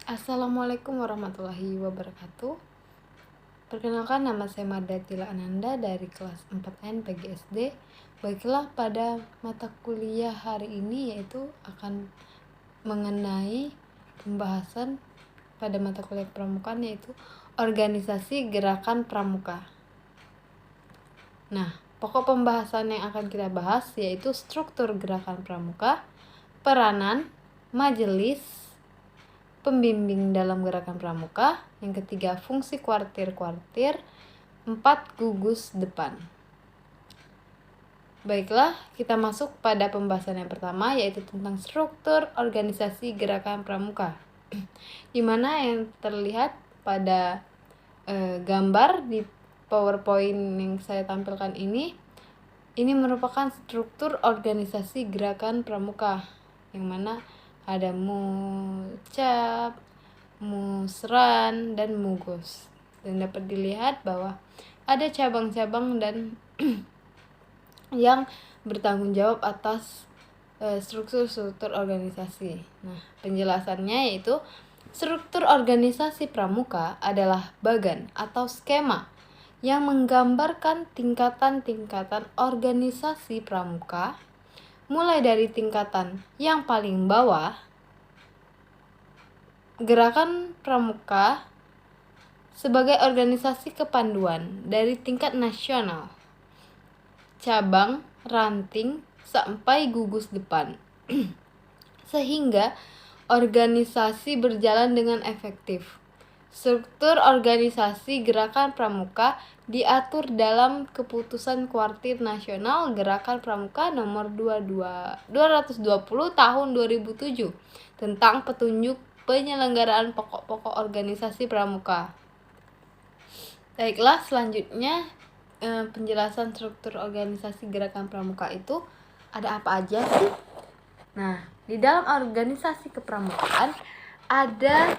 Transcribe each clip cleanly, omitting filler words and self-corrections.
Assalamualaikum warahmatullahi wabarakatuh. Perkenalkan, nama saya Mardatila Ananda dari kelas 4N PGSD. Baiklah, pada mata kuliah hari ini yaitu akan mengenai pembahasan pada mata kuliah pramukaan, yaitu organisasi gerakan pramuka. Nah, pokok pembahasan yang akan kita bahas yaitu struktur gerakan pramuka, peranan, majelis, pembimbing dalam gerakan pramuka, yang ketiga fungsi kuartir-kuartir, 4 gugus depan. Baiklah, kita masuk pada pembahasan yang pertama yaitu tentang struktur organisasi gerakan pramuka. Di mana yang terlihat pada gambar di PowerPoint yang saya tampilkan ini merupakan struktur organisasi gerakan pramuka, yang mana ada Mucap, Musran, dan Mugus. Dan dapat dilihat bahwa ada cabang-cabang dan yang bertanggung jawab atas struktur organisasi. Nah, penjelasannya yaitu struktur organisasi pramuka adalah bagan atau skema yang menggambarkan tingkatan-tingkatan organisasi pramuka, mulai dari tingkatan yang paling bawah, gerakan pramuka sebagai organisasi kepanduan dari tingkat nasional, cabang, ranting, sampai gugus depan, sehingga organisasi berjalan dengan efektif. Struktur organisasi gerakan pramuka diatur dalam Keputusan Kuartir Nasional Gerakan Pramuka nomor 220 tahun 2007 tentang petunjuk penyelenggaraan pokok-pokok organisasi pramuka. Baiklah, selanjutnya penjelasan struktur organisasi gerakan pramuka itu ada apa aja sih? Nah, di dalam organisasi kepramukaan ada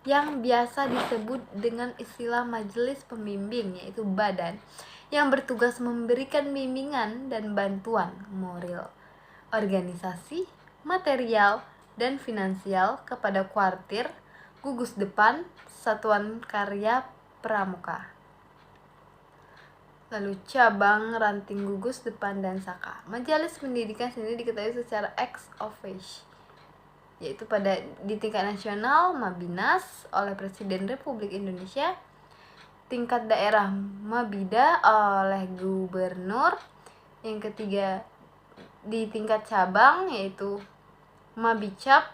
yang biasa disebut dengan istilah majelis pembimbing, yaitu badan yang bertugas memberikan bimbingan dan bantuan moral, organisasi, material, dan finansial kepada kuartir, gugus depan, satuan karya pramuka. Lalu cabang, ranting, gugus depan, dan saka. Majelis pendidikan sendiri diketahui secara ex officio, yaitu di tingkat nasional Mabinas oleh Presiden Republik Indonesia, tingkat daerah Mabida oleh Gubernur, yang ketiga di tingkat cabang yaitu Mabicap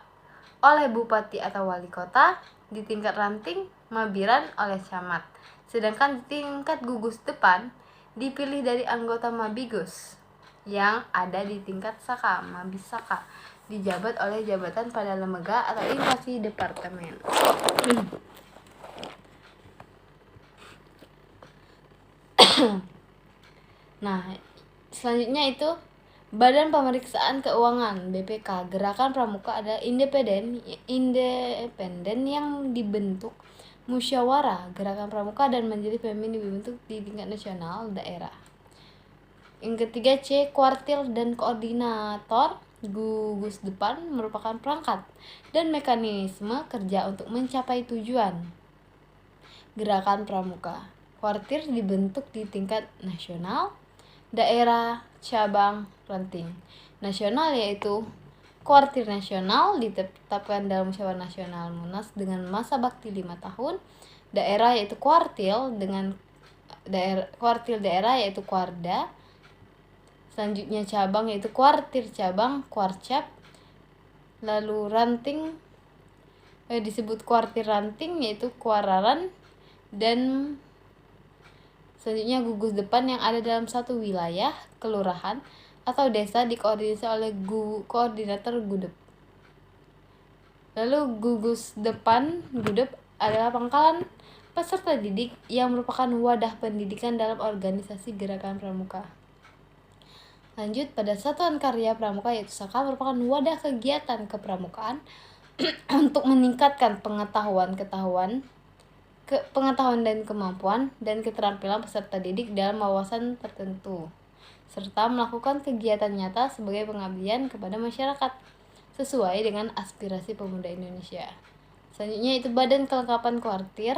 oleh Bupati atau Wali Kota, di tingkat ranting Mabiran oleh Camat, sedangkan di tingkat gugus depan dipilih dari anggota Mabigus yang ada di tingkat saka, Mabisaka, dijabat oleh jabatan pada lembaga atau instansi departemen. Nah, selanjutnya itu Badan Pemeriksaan Keuangan (BPK). Gerakan pramuka adalah independen yang dibentuk musyawarah gerakan pramuka dan majelis pemimpin dibentuk di tingkat nasional daerah. Yang ketiga C, kuartil dan koordinator gugus depan merupakan perangkat dan mekanisme kerja untuk mencapai tujuan gerakan pramuka. Kuartir dibentuk di tingkat nasional, daerah, cabang, ranting. Nasional yaitu kuartir nasional ditetapkan dalam musyawarah nasional Munas dengan masa bakti 5 tahun. Daerah yaitu kuartil dengan kuartil daerah yaitu kuarda. Selanjutnya cabang yaitu kuartir cabang, kuarcap. Lalu ranting disebut kuartir ranting yaitu kuararan. Dan selanjutnya gugus depan yang ada dalam satu wilayah, kelurahan, atau desa dikoordinasi oleh koordinator gudep. Lalu gugus depan gudep adalah pangkalan peserta didik yang merupakan wadah pendidikan dalam organisasi gerakan pramuka. Lanjut pada satuan karya pramuka yaitu Saka, merupakan wadah kegiatan kepramukaan untuk meningkatkan pengetahuan dan kemampuan dan keterampilan peserta didik dalam wawasan tertentu, serta melakukan kegiatan nyata sebagai pengabdian kepada masyarakat sesuai dengan aspirasi pemuda Indonesia. Selanjutnya itu badan kelengkapan kuartir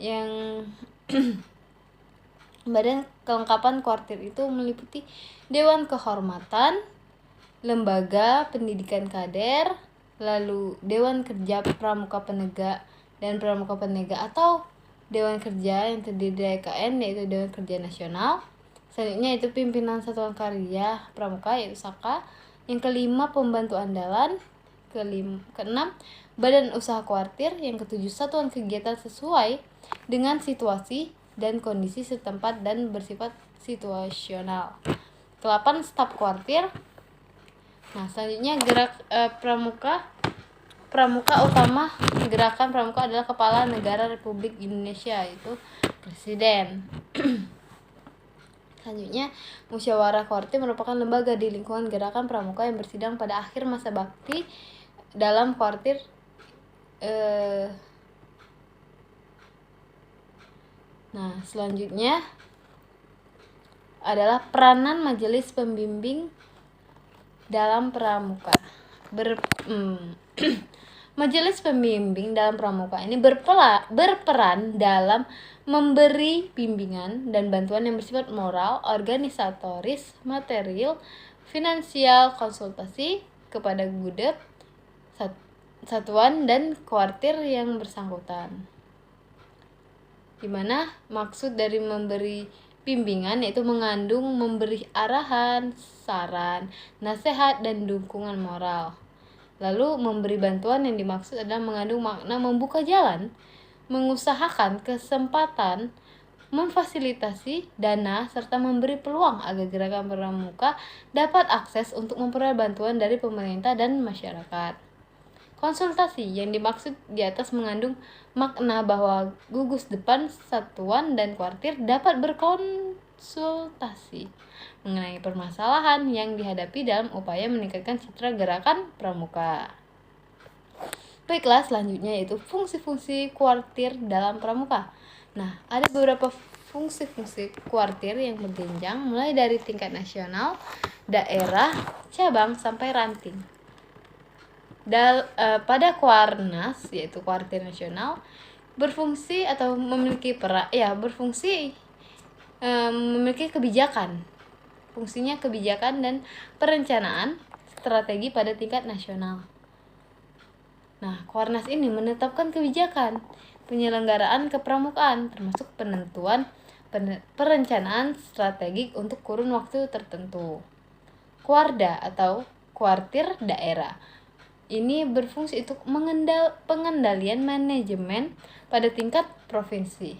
yang badan kelengkapan kuartir itu meliputi Dewan Kehormatan, Lembaga Pendidikan Kader, lalu Dewan Kerja Pramuka Penegak dan Pramuka Penegak atau Dewan Kerja yang terdiri dari KN yaitu Dewan Kerja Nasional. Selanjutnya itu Pimpinan Satuan Karya Pramuka yaitu SAKA. Yang kelima Pembantu Andalan. Keenam Badan Usaha Kuartir. Yang ketujuh Satuan Kegiatan sesuai dengan situasi dan kondisi setempat dan bersifat situasional. Ke-8 Staf Kuartir. Nah, selanjutnya Pramuka utama gerakan Pramuka adalah Kepala Negara Republik Indonesia, yaitu Presiden. Selanjutnya, Musyawarah Kuartir merupakan lembaga di lingkungan gerakan Pramuka yang bersidang pada akhir masa bakti dalam kuartir. Nah, selanjutnya adalah peranan Majelis Pembimbing dalam Pramuka. Majelis Pembimbing dalam Pramuka ini berperan dalam memberi bimbingan dan bantuan yang bersifat moral, organisatoris, material, finansial, konsultasi kepada gudep, satuan, dan kuartir yang bersangkutan. Dimana maksud dari memberi bimbingan yaitu mengandung memberi arahan, saran, nasihat, dan dukungan moral. Lalu memberi bantuan yang dimaksud adalah mengandung makna membuka jalan, mengusahakan kesempatan, memfasilitasi dana, serta memberi peluang agar gerakan Pramuka dapat akses untuk memperoleh bantuan dari pemerintah dan masyarakat. Konsultasi yang dimaksud di atas mengandung makna bahwa gugus depan, satuan, dan kuartir dapat berkonsultasi mengenai permasalahan yang dihadapi dalam upaya meningkatkan citra gerakan Pramuka. Baiklah, selanjutnya yaitu fungsi-fungsi kuartir dalam Pramuka. Nah, ada beberapa fungsi-fungsi kuartir yang berjenjang mulai dari tingkat nasional, daerah, cabang, sampai ranting. Pada Kuarnas yaitu kuartir nasional berfungsi atau memiliki memiliki kebijakan. Fungsinya kebijakan dan perencanaan strategi pada tingkat nasional. Nah, Kuarnas ini menetapkan kebijakan penyelenggaraan kepramukaan termasuk penentuan perencanaan strategik untuk kurun waktu tertentu. Kuarda atau kuartir daerah ini berfungsi untuk pengendalian manajemen pada tingkat provinsi.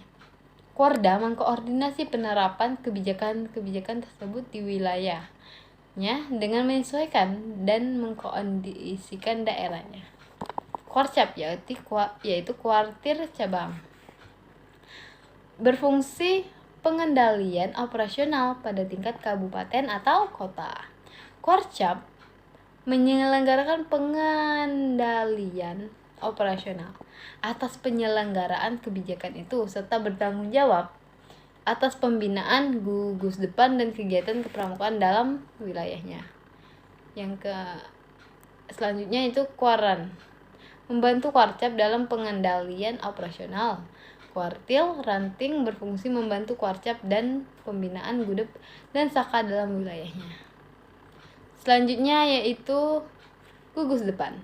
Kuarda mengkoordinasi penerapan kebijakan-kebijakan tersebut di wilayahnya dengan menyesuaikan dan mengkondisikan daerahnya. Kuarcap yaitu kuartir cabang berfungsi pengendalian operasional pada tingkat kabupaten atau kota. Kuarcap menyelenggarakan pengendalian operasional atas penyelenggaraan kebijakan itu serta bertanggung jawab atas pembinaan gugus depan dan kegiatan kepramukaan dalam wilayahnya. Selanjutnya itu Kuaran membantu Kuarcap dalam pengendalian operasional. Kuartil ranting berfungsi membantu Kuarcap dan pembinaan gudep dan saka dalam wilayahnya. Selanjutnya yaitu gugus depan.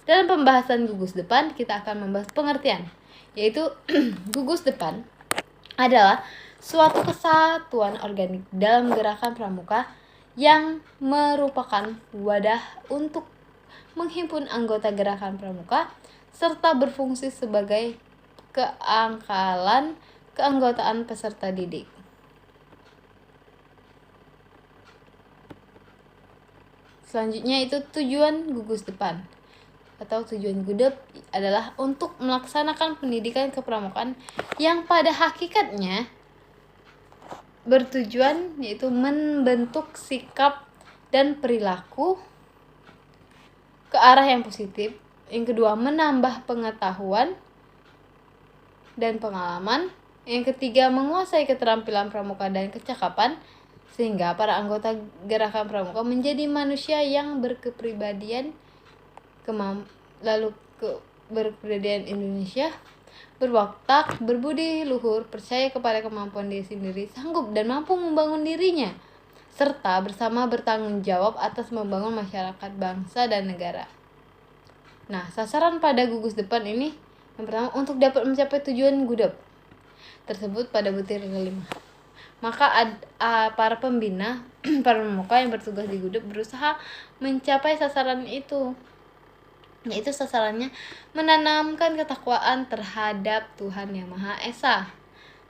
Dalam pembahasan gugus depan kita akan membahas pengertian, yaitu gugus depan adalah suatu kesatuan organik dalam gerakan pramuka yang merupakan wadah untuk menghimpun anggota gerakan pramuka serta berfungsi sebagai keanggotaan peserta didik. Selanjutnya itu tujuan gugus depan atau tujuan gudep adalah untuk melaksanakan pendidikan kepramukaan yang pada hakikatnya bertujuan yaitu membentuk sikap dan perilaku ke arah yang positif. Yang kedua, menambah pengetahuan dan pengalaman. Yang ketiga, menguasai keterampilan pramuka dan kecakapan sehingga para anggota gerakan pramuka menjadi manusia yang berkepribadian, berkebudayaan Indonesia berwatak, berbudi luhur, percaya kepada kemampuan diri sendiri, sanggup dan mampu membangun dirinya, serta bersama bertanggung jawab atas membangun masyarakat, bangsa, dan negara. Nah, sasaran pada gugus depan ini yang pertama, untuk dapat mencapai tujuan gudap tersebut pada butir kelima, maka para pembina para pramuka yang bertugas di gudap berusaha mencapai sasaran itu, yaitu sasarannya menanamkan ketakwaan terhadap Tuhan Yang Maha Esa,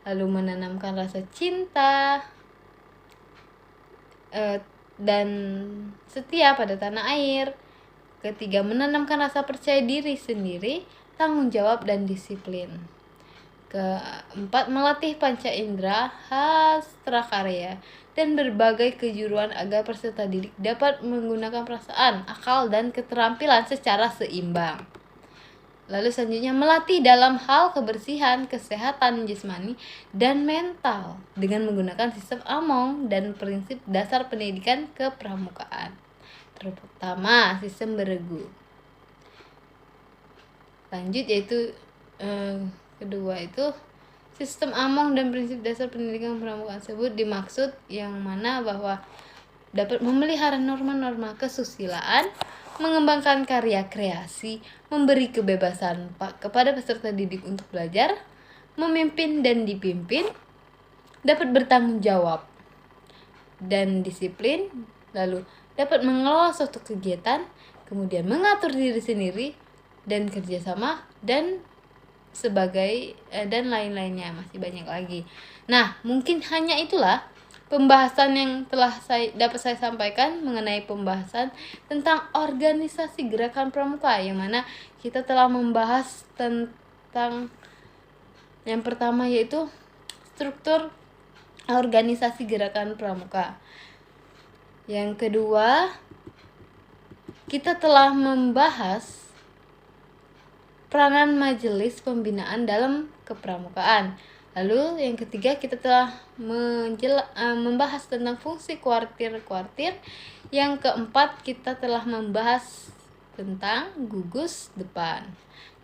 lalu menanamkan rasa cinta dan setia pada tanah air. Ketiga, menanamkan rasa percaya diri sendiri, tanggung jawab, dan disiplin. Keempat, melatih panca indera, hastra karya, dan berbagai kejuruan agar peserta didik dapat menggunakan perasaan, akal, dan keterampilan secara seimbang. Lalu selanjutnya, melatih dalam hal kebersihan, kesehatan jasmani, dan mental dengan menggunakan sistem Among dan prinsip dasar pendidikan kepramukaan. Terutama sistem beregu. Lanjut yaitu kedua itu sistem Among dan prinsip dasar pendidikan pramukaan tersebut dimaksud yang mana bahwa dapat memelihara norma-norma kesusilaan, mengembangkan karya kreasi, memberi kebebasan kepada peserta didik untuk belajar, memimpin dan dipimpin, dapat bertanggung jawab dan disiplin, lalu dapat mengelola suatu kegiatan, kemudian mengatur diri sendiri dan kerjasama dan sebagai dan lain-lainnya, masih banyak lagi. Nah, mungkin hanya itulah pembahasan yang telah dapat saya sampaikan mengenai pembahasan tentang organisasi gerakan pramuka, yang mana kita telah membahas tentang yang pertama yaitu struktur organisasi gerakan pramuka. Yang kedua, kita telah membahas peranan majelis pembinaan dalam kepramukaan. Lalu yang ketiga, kita telah membahas tentang fungsi kuartir-kuartir. Yang keempat, kita telah membahas tentang gugus depan.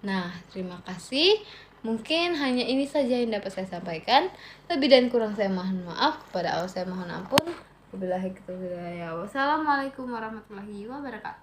Nah, terima kasih. Mungkin hanya ini saja yang dapat saya sampaikan. Lebih dan kurang saya mohon maaf. Kepada Allah saya mohon ampun. Wassalamualaikum warahmatullahi wabarakatuh.